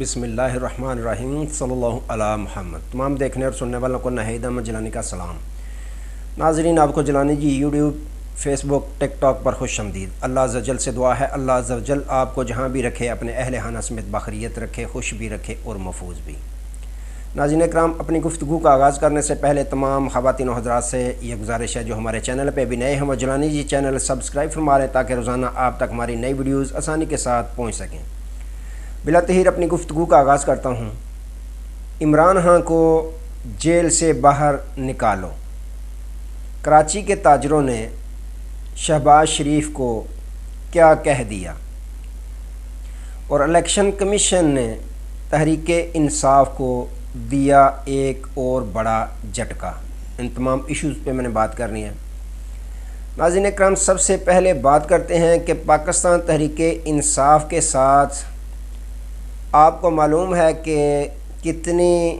بسم اللہ الرحمن الرحیم صلی اللہ علی محمد۔ تمام دیکھنے اور سننے والوں کو نہید احمد جیلانی کا سلام۔ ناظرین، آپ کو جیلانی جی یوٹیوب، فیس بک، ٹک ٹاک پر خوش آمدید۔ اللہ عز و جل سے دعا ہے اللہ عز و جل آپ کو جہاں بھی رکھے اپنے اہل خانہ سمیت بخیریت رکھے، خوش بھی رکھے اور محفوظ بھی۔ ناظرین اکرام، اپنی گفتگو کا آغاز کرنے سے پہلے تمام خواتین و حضرات سے یہ گزارش ہے جو ہمارے چینل پہ بھی نئے ہیں وہ جیلانی جی چینل سبسکرائب فرما لیں تاکہ روزانہ آپ تک ہماری نئی ویڈیوز آسانی کے ساتھ پہنچ سکیں۔ بلا تحیر اپنی گفتگو کا آغاز کرتا ہوں۔ عمران خان کو جیل سے باہر نکالو۔ کراچی کے تاجروں نے شہباز شریف کو کیا کہہ دیا اور الیکشن کمیشن نے تحریک انصاف کو دیا ایک اور بڑا جھٹکا۔ ان تمام ایشوز پہ میں نے بات کرنی ہے۔ ناظرین اکرام، سب سے پہلے بات کرتے ہیں کہ پاکستان تحریک انصاف کے ساتھ آپ کو معلوم ہے کہ کتنی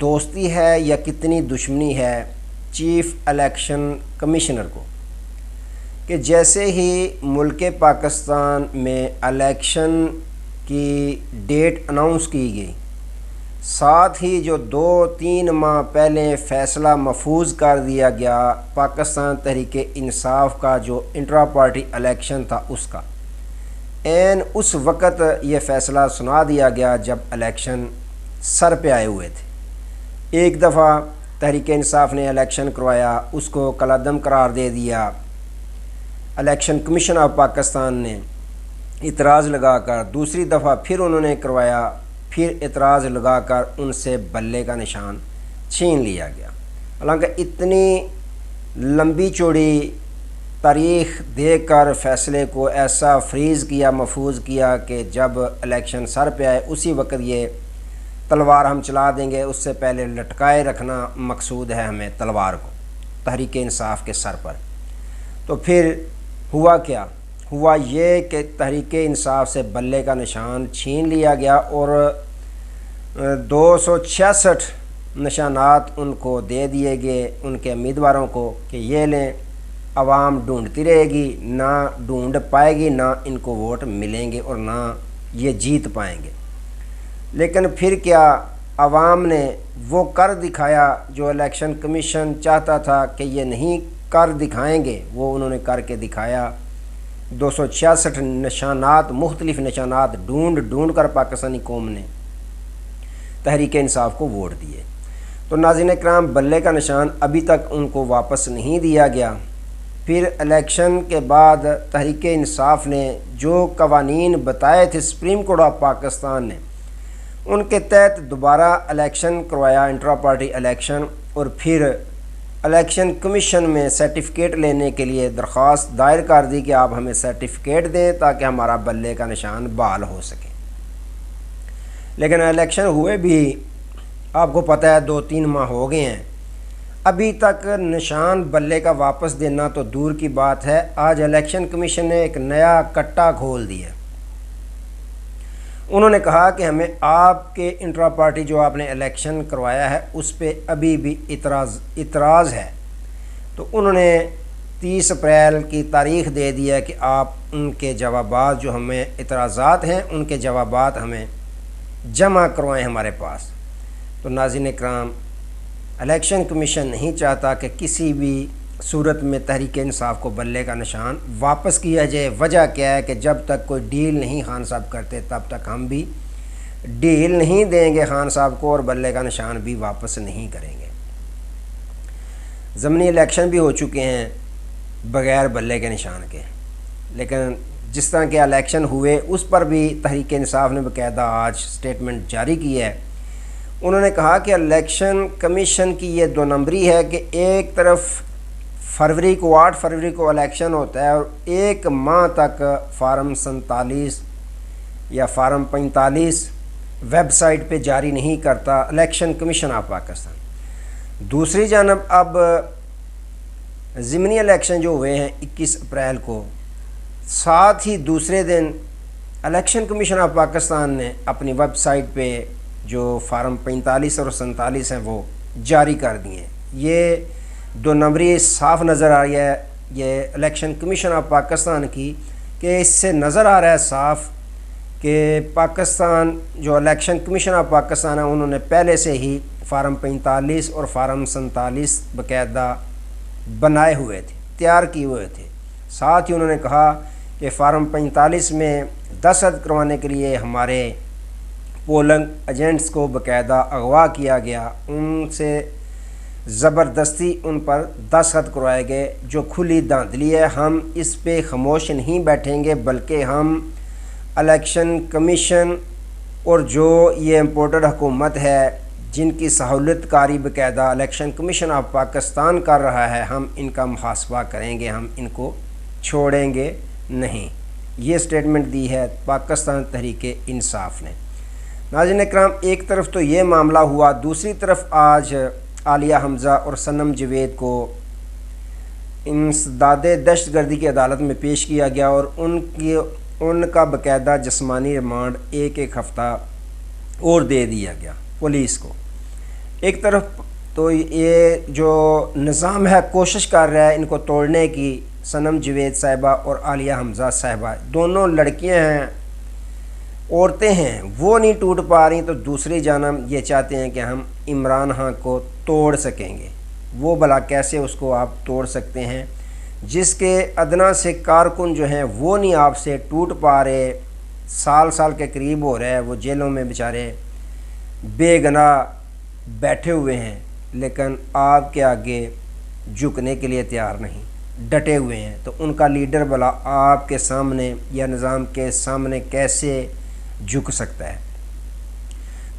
دوستی ہے یا کتنی دشمنی ہے چیف الیکشن کمشنر کو، کہ جیسے ہی ملک پاکستان میں الیکشن کی ڈیٹ اناؤنس کی گئی، ساتھ ہی جو 2-3 ماہ پہلے فیصلہ محفوظ کر دیا گیا پاکستان تحریک انصاف کا جو انٹرا پارٹی الیکشن تھا اس کا، این اس وقت یہ فیصلہ سنا دیا گیا جب الیکشن سر پہ آئے ہوئے تھے۔ ایک دفعہ تحریک انصاف نے الیکشن کروایا، اس کو کالعدم قرار دے دیا۔ الیکشن کمیشن آف پاکستان نے اعتراض لگا کر دوسری دفعہ پھر انہوں نے کروایا، پھر اعتراض لگا کر ان سے بلے کا نشان چھین لیا گیا۔ حالانکہ اتنی لمبی چوڑی تاریخ دے کر فیصلے کو ایسا فریز کیا، محفوظ کیا کہ جب الیکشن سر پہ آئے اسی وقت یہ تلوار ہم چلا دیں گے، اس سے پہلے لٹکائے رکھنا مقصود ہے ہمیں تلوار کو تحریک انصاف کے سر پر۔ تو پھر ہوا کیا؟ ہوا یہ کہ تحریک انصاف سے بلے کا نشان چھین لیا گیا اور 266 نشانات ان کو دے دیے گئے، ان کے امیدواروں کو، کہ یہ لیں، عوام ڈھونڈتی رہے گی، نہ ڈھونڈ پائے گی، نہ ان کو ووٹ ملیں گے اور نہ یہ جیت پائیں گے۔ لیکن پھر کیا عوام نے وہ کر دکھایا جو الیکشن کمیشن چاہتا تھا کہ یہ نہیں کر دکھائیں گے، وہ انہوں نے کر کے دکھایا۔ 266 نشانات، مختلف نشانات ڈھونڈ کر پاکستانی قوم نے تحریک انصاف کو ووٹ دیے۔ تو ناظرین اکرام، بلے کا نشان ابھی تک ان کو واپس نہیں دیا گیا۔ پھر الیکشن کے بعد تحریک انصاف نے جو قوانین بتائے تھے سپریم کورٹ آف پاکستان نے، ان کے تحت دوبارہ الیکشن کروایا، انٹرا پارٹی الیکشن، اور پھر الیکشن کمیشن میں سرٹیفکیٹ لینے کے لیے درخواست دائر کر دی کہ آپ ہمیں سرٹیفکیٹ دیں تاکہ ہمارا بلے کا نشان بحال ہو سکے۔ لیکن الیکشن ہوئے بھی آپ کو پتہ ہے 2-3 ماہ ہو گئے ہیں، ابھی تک نشان بلے کا واپس دینا تو دور کی بات ہے۔ آج الیکشن کمیشن نے ایک نیا کٹا کھول دیا۔ انہوں نے کہا کہ ہمیں آپ کے انٹرا پارٹی جو آپ نے الیکشن کروایا ہے اس پہ ابھی بھی اعتراض ہے۔ تو انہوں نے 30 اپریل کی تاریخ دے دیا کہ آپ ان کے جوابات، جو ہمیں اعتراضات ہیں ان کے جوابات ہمیں جمع کروائیں ہمارے پاس۔ تو ناظرین اکرام، الیکشن کمیشن نہیں چاہتا کہ کسی بھی صورت میں تحریک انصاف کو بلے کا نشان واپس کیا جائے۔ وجہ کیا ہے کہ جب تک کوئی ڈیل نہیں خان صاحب کرتے تب تک ہم بھی ڈیل نہیں دیں گے خان صاحب کو اور بلے کا نشان بھی واپس نہیں کریں گے۔ ضمنی الیکشن بھی ہو چکے ہیں بغیر بلے کے نشان کے، لیکن جس طرح کے الیکشن ہوئے اس پر بھی تحریک انصاف نے باقاعدہ آج سٹیٹمنٹ جاری کی ہے۔ انہوں نے کہا کہ الیکشن کمیشن کی یہ 2 نمبری ہے کہ ایک طرف 8 فروری کو الیکشن ہوتا ہے اور 1 ماہ تک فارم 47 یا فارم 45 ویب سائٹ پہ جاری نہیں کرتا الیکشن کمیشن آف پاکستان۔ دوسری جانب اب ضمنی الیکشن جو ہوئے ہیں 21 اپریل کو، ساتھ ہی دوسرے دن الیکشن کمیشن آف پاکستان نے اپنی ویب سائٹ پہ جو فارم 45 اور 47 ہیں وہ جاری کر دیے ہیں۔ یہ 2 نمبری صاف نظر آ رہی ہے یہ الیکشن کمیشن آف پاکستان کی، کہ اس سے نظر آ رہا ہے صاف کہ پاکستان جو الیکشن کمیشن آف پاکستان ہے انہوں نے پہلے سے ہی فارم 45 اور فارم 47 باقاعدہ بنائے ہوئے تھے، تیار کیے ہوئے تھے۔ ساتھ ہی انہوں نے کہا کہ فارم 45 میں دستخط کروانے کے لیے ہمارے پولنگ ایجنٹس کو باقاعدہ اغوا کیا گیا، ان سے زبردستی ان پر دستخط کروائے گئے، جو کھلی دھاندلی ہے۔ ہم اس پہ خاموش نہیں بیٹھیں گے، بلکہ ہم الیکشن کمیشن اور جو یہ امپورٹڈ حکومت ہے جن کی سہولت کاری باقاعدہ الیکشن کمیشن آف پاکستان کر رہا ہے، ہم ان کا محاسبہ کریں گے، ہم ان کو چھوڑیں گے نہیں۔ یہ سٹیٹمنٹ دی ہے پاکستان تحریک انصاف نے۔ ناظرین اکرام، ایک طرف تو یہ معاملہ ہوا، دوسری طرف آج عالیہ حمزہ اور صنم جاوید کو انسداد دہشت گردی کی عدالت میں پیش کیا گیا اور ان کا باقاعدہ جسمانی ریمانڈ ایک ہفتہ اور دے دیا گیا پولیس کو۔ ایک طرف تو یہ جو نظام ہے کوشش کر رہا ہے ان کو توڑنے کی، صنم جاوید صاحبہ اور عالیہ حمزہ صاحبہ دونوں لڑکیاں ہیں، عورتیں ہیں، وہ نہیں ٹوٹ پا رہی، تو دوسری جانب یہ چاہتے ہیں کہ ہم عمران خان کو توڑ سکیں گے۔ وہ بھلا کیسے اس کو آپ توڑ سکتے ہیں جس کے ادنا سے کارکن جو ہیں وہ نہیں آپ سے ٹوٹ پا رہے، سال کے قریب ہو رہے ہیں، وہ جیلوں میں بیچارے بے گناہ بیٹھے ہوئے ہیں، لیکن آپ کے آگے جھکنے کے لیے تیار نہیں، ڈٹے ہوئے ہیں۔ تو ان کا لیڈر بھلا آپ کے سامنے یا نظام کے سامنے کیسے جھک سکتا ہے؟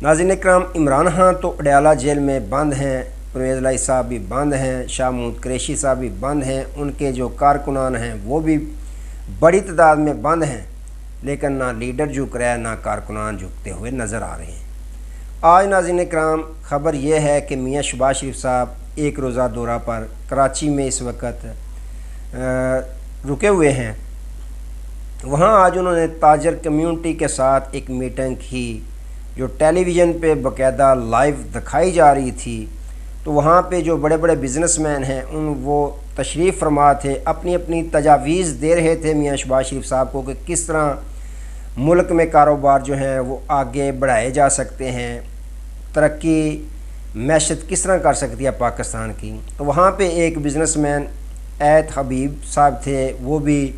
ناظرین اکرام، عمران خان تو اڈیالہ جیل میں بند ہیں، پرویز الہی صاحب بھی بند ہیں، شاہ محمود قریشی صاحب بھی بند ہیں، ان کے جو کارکنان ہیں وہ بھی بڑی تعداد میں بند ہیں، لیکن نہ لیڈر جھک رہا ہے، نہ کارکنان جھکتے ہوئے نظر آ رہے ہیں۔ آج ناظرین اکرام خبر یہ ہے کہ میاں شہباز شریف صاحب ایک روزہ دورہ پر کراچی میں اس وقت رکے ہوئے ہیں۔ وہاں آج انہوں نے تاجر کمیونٹی کے ساتھ ایک میٹنگ کی جو ٹیلی ویژن پہ باقاعدہ لائیو دکھائی جا رہی تھی۔ تو وہاں پہ جو بڑے بڑے بزنس مین ہیں وہ تشریف فرما تھے، اپنی اپنی تجاویز دے رہے تھے میاں شہباز شریف صاحب کو کہ کس طرح ملک میں کاروبار جو ہیں وہ آگے بڑھائے جا سکتے ہیں، ترقی معیشت کس طرح کر سکتی ہے پاکستان کی۔ تو وہاں پہ ایک بزنس مین ایت حبیب صاحب تھے، وہ بھی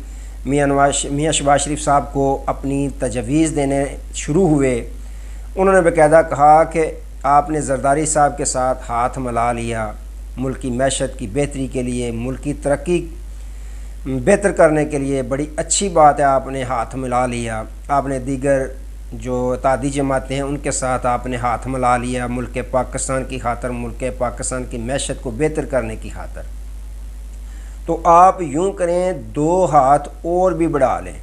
میاں شہباز شریف صاحب کو اپنی تجاویز دینے شروع ہوئے۔ انہوں نے باقاعدہ کہا کہ آپ نے زرداری صاحب کے ساتھ ہاتھ ملا لیا، ملک کی معیشت کی بہتری کے لیے، ملک کی ترقی بہتر کرنے کے لیے بڑی اچھی بات ہے، آپ نے ہاتھ ملا لیا۔ آپ نے دیگر جو اتحادی جماعتیں ہیں ان کے ساتھ آپ نے ہاتھ ملا لیا ملک پاکستان کی خاطر، ملک پاکستان کی معیشت کو بہتر کرنے کی خاطر۔ تو آپ یوں کریں، دو ہاتھ اور بھی بڑھا لیں۔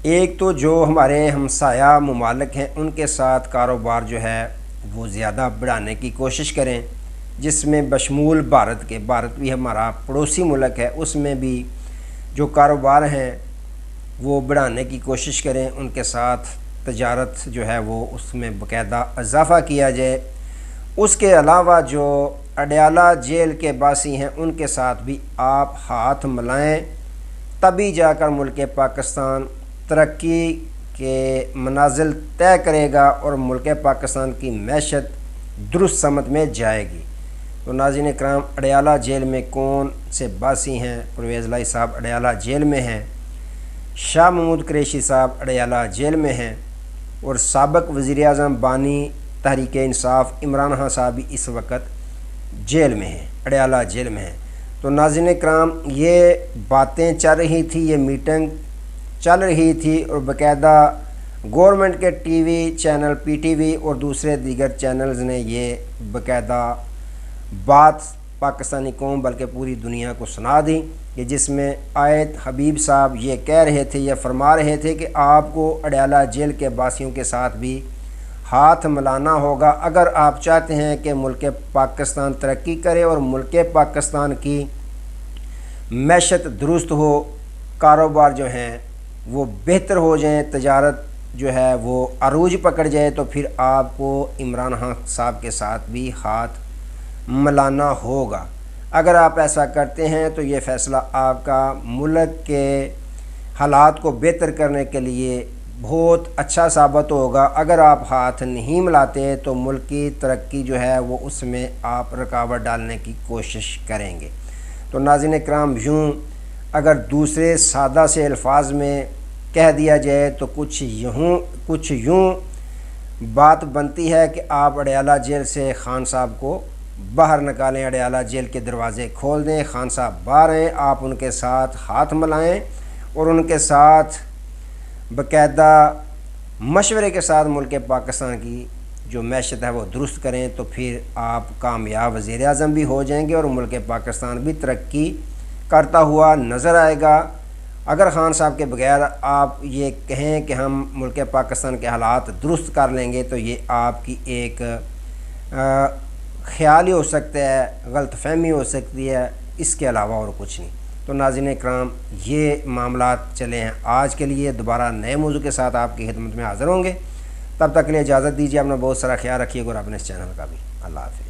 ایک تو جو ہمارے ہمسایہ ممالک ہیں ان کے ساتھ کاروبار جو ہے وہ زیادہ بڑھانے کی کوشش کریں، جس میں بشمول بھارت کے، بھارت بھی ہمارا پڑوسی ملک ہے، اس میں بھی جو کاروبار ہیں وہ بڑھانے کی کوشش کریں، ان کے ساتھ تجارت جو ہے وہ اس میں باقاعدہ اضافہ کیا جائے۔ اس کے علاوہ جو اڈیالہ جیل کے باسی ہیں ان کے ساتھ بھی آپ ہاتھ ملائیں، تبھی جا کر ملک پاکستان ترقی کے منازل طے کرے گا اور ملک پاکستان کی معیشت درست سمت میں جائے گی۔ تو ناظرین اکرام، اڈیالہ جیل میں کون سے باسی ہیں؟ پرویز الہی صاحب اڈیالہ جیل میں ہیں، شاہ محمود قریشی صاحب اڈیالہ جیل میں ہیں، اور سابق وزیر اعظم بانی تحریک انصاف عمران خان صاحب بھی اس وقت جیل میں ہیں، اڈیالہ جیل میں ہیں۔ تو ناظرین اکرام، یہ باتیں چل رہی تھی، یہ میٹنگ چل رہی تھی، اور باقاعدہ گورنمنٹ کے T V channel P T V اور دوسرے دیگر چینلز نے یہ باقاعدہ بات پاکستانی قوم بلکہ پوری دنیا کو سنا دی، کہ جس میں ایت حبیب صاحب یہ کہہ رہے تھے، یہ فرما رہے تھے کہ آپ کو اڈیالہ جیل کے باسیوں کے ساتھ بھی ہاتھ ملانا ہوگا اگر آپ چاہتے ہیں کہ ملک پاکستان ترقی کرے اور ملک پاکستان کی معیشت درست ہو، کاروبار جو ہیں وہ بہتر ہو جائیں، تجارت جو ہے وہ عروج پکڑ جائے، تو پھر آپ کو عمران خان صاحب کے ساتھ بھی ہاتھ ملانا ہوگا۔ اگر آپ ایسا کرتے ہیں تو یہ فیصلہ آپ کا ملک کے حالات کو بہتر کرنے کے لیے بہت اچھا ثابت ہوگا۔ اگر آپ ہاتھ نہیں ملاتے تو ملک کی ترقی جو ہے وہ اس میں آپ رکاوٹ ڈالنے کی کوشش کریں گے۔ تو ناظرین اکرام، یوں اگر دوسرے سادہ سے الفاظ میں کہہ دیا جائے تو کچھ یوں بات بنتی ہے کہ آپ اڈیالہ جیل سے خان صاحب کو باہر نکالیں، اڈیالہ جیل کے دروازے کھول دیں، خان صاحب باہر ہیں، آپ ان کے ساتھ ہاتھ ملائیں اور ان کے ساتھ باقاعدہ مشورے کے ساتھ ملک پاکستان کی جو معیشت ہے وہ درست کریں، تو پھر آپ کامیاب وزیر اعظم بھی ہو جائیں گے اور ملک پاکستان بھی ترقی کرتا ہوا نظر آئے گا۔ اگر خان صاحب کے بغیر آپ یہ کہیں کہ ہم ملک پاکستان کے حالات درست کر لیں گے تو یہ آپ کی ایک خیال ہی ہو سکتا ہے، غلط فہمی ہو سکتی ہے، اس کے علاوہ اور کچھ نہیں۔ تو ناظرین اکرام، یہ معاملات چلے ہیں آج کے لیے، دوبارہ نئے موضوع کے ساتھ آپ کی خدمت میں حاضر ہوں گے۔ تب تک کے لیے اجازت دیجیے، اپنا بہت سارا خیال رکھیے گا اور اپنے اس چینل کا بھی۔ اللہ حافظ۔